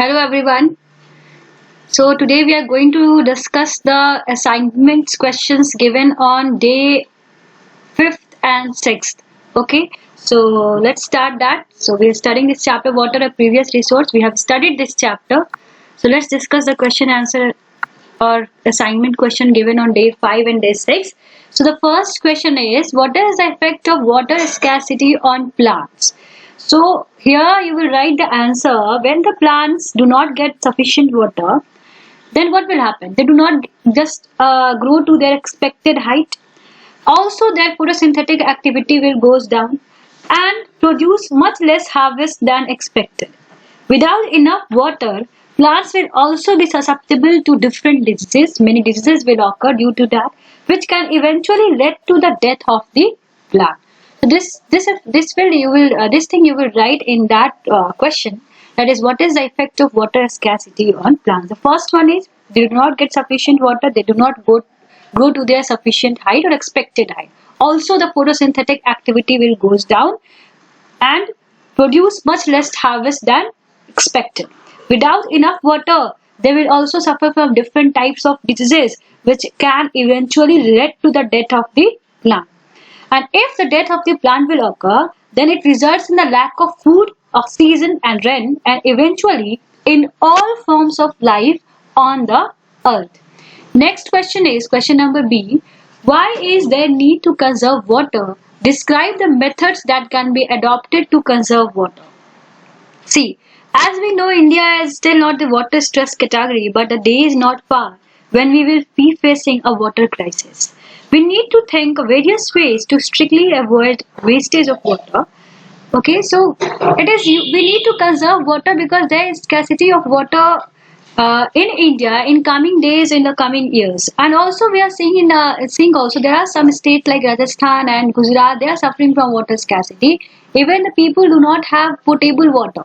Hello everyone. So today we are going to discuss the assignments questions given on day 5th and 6th. Okay, so let's start that. So we are studying this chapter, water, a previous resource. We have studied this chapter. So let's discuss the question answer or assignment question given on day 5 and day 6. So the first question is, what is the effect of water scarcity on plants? So here you will write the answer. When the plants do not get sufficient water, then what will happen? They do not just grow to their expected height. Also, their photosynthetic activity will goes down and produce much less harvest than expected. Without enough water, plants will also be susceptible to different diseases. Many diseases will occur due to that, which can eventually lead to the death of the plant. So this thing you will write in that question. That is, what is the effect of water scarcity on plants? The first one is they do not get sufficient water. They do not grow to their sufficient height or expected height. Also, the photosynthetic activity will goes down and produce much less harvest than expected. Without enough water, they will also suffer from different types of diseases, which can eventually lead to the death of the plant. And if the death of the plant will occur, then it results in the lack of food, oxygen and rain, and eventually in all forms of life on the earth. Next question is question number B. Why is there need to conserve water? Describe the methods that can be adopted to conserve water. See, as we know, India is still not the water stress category, but the day is not far when we will be facing a water crisis. We need to think of various ways to strictly avoid wastage of water. Okay, so we need to conserve water because there is scarcity of water in India in coming days, in the coming years. And also we are seeing also there are some states like Rajasthan and Gujarat, they are suffering from water scarcity. Even the people do not have potable water,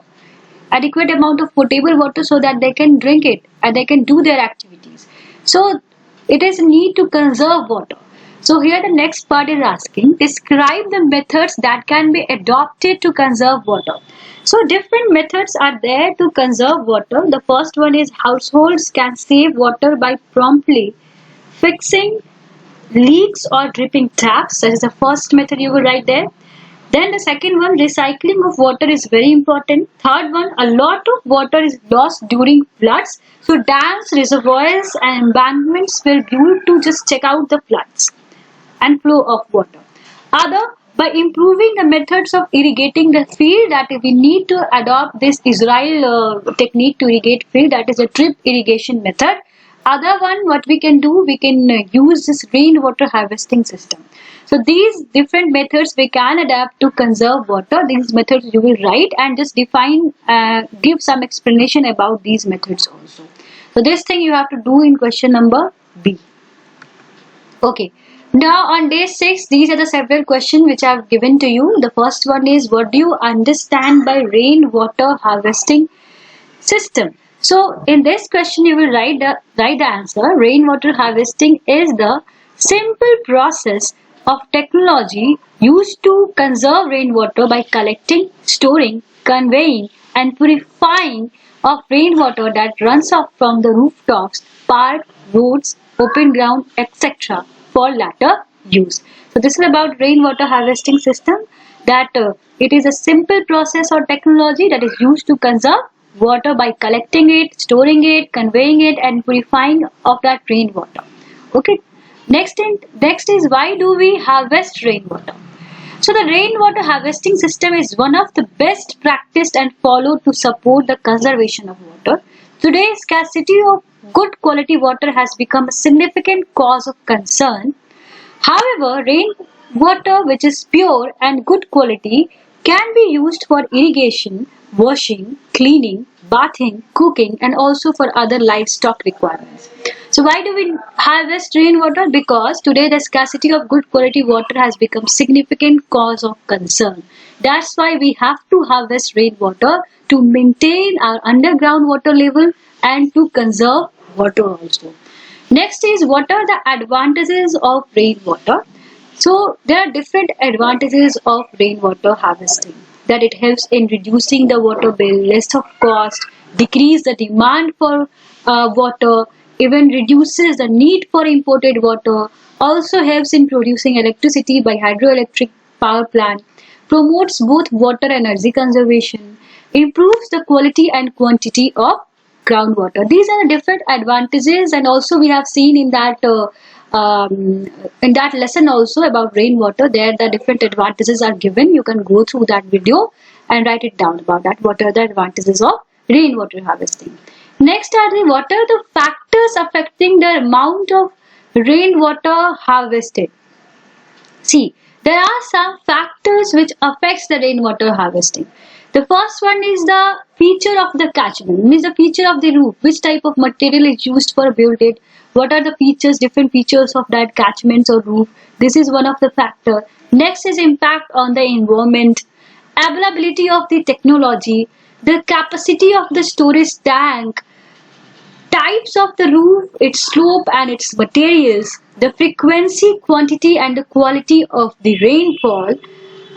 adequate amount of potable water so that they can drink it and they can do their activities. So it is a need to conserve water. So here the next part is asking, describe the methods that can be adopted to conserve water. So different methods are there to conserve water. The first one is households can save water by promptly fixing leaks or dripping taps. That is the first method you will write there. Then the second one, recycling of water is very important. Third one, a lot of water is lost during floods. So dams, reservoirs and embankments will be used to just check out the floods and flow of water. Other, by improving the methods of irrigating the field, that we need to adopt this Israel technique to irrigate field, that is a drip irrigation method. Other one, what we can do, we can use this rainwater harvesting system. So these different methods we can adapt to conserve water. These methods you will write and just define, give some explanation about these methods also. So this thing you have to do in question number B. Okay. Now on day 6, these are the several questions which I have given to you. The first one is, what do you understand by rainwater harvesting system? So in this question you will write the answer. Rainwater harvesting is the simple process of technology used to conserve rainwater by collecting, storing, conveying and purifying of rainwater that runs off from the rooftops, parks, roads, open ground, etc. for latter use. So this is about rainwater harvesting system, that it is a simple process or technology that is used to conserve water by collecting it, storing it, conveying it and purifying of that rainwater. Okay. Next is, why do we harvest rainwater? So the rainwater harvesting system is one of the best practiced and followed to support the conservation of water. Today, scarcity of good quality water has become a significant cause of concern. However, rainwater which is pure and good quality can be used for irrigation, washing, cleaning, bathing, cooking and also for other livestock requirements. So why do we harvest rainwater? Because today the scarcity of good quality water has become significant cause of concern. That's why we have to harvest rainwater to maintain our underground water level and to conserve water also. Next is, what are the advantages of rainwater? So there are different advantages of rainwater harvesting. That it helps in reducing the water bill, less of cost, decrease the demand for water, even reduces the need for imported water, also helps in producing electricity by hydroelectric power plant, promotes both water energy conservation, improves the quality and quantity of groundwater. These are the different advantages, and also we have seen in that lesson also about rainwater. There the different advantages are given. You can go through that video and write it down about that. What are the advantages of rainwater harvesting? Next are what are the factors affecting the amount of rainwater harvested? See, there are some factors which affects the rainwater harvesting. The first one is the feature of the catchment, means the feature of the roof, which type of material is used for build it, what are the features, different features of that catchments or roof. This is one of the factor. Next is impact on the environment, availability of the technology, the capacity of the storage tank, types of the roof, its slope and its materials, the frequency, quantity and the quality of the rainfall,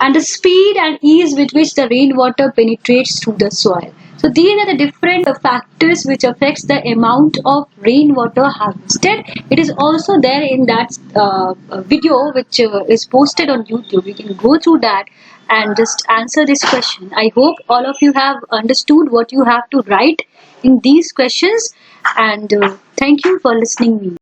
and the speed and ease with which the rainwater penetrates through the soil. So these are the different factors which affects the amount of rainwater harvested. It is also there in that video which is posted on YouTube. You can go through that and just answer this question. I hope all of you have understood what you have to write in these questions, and thank you for listening me.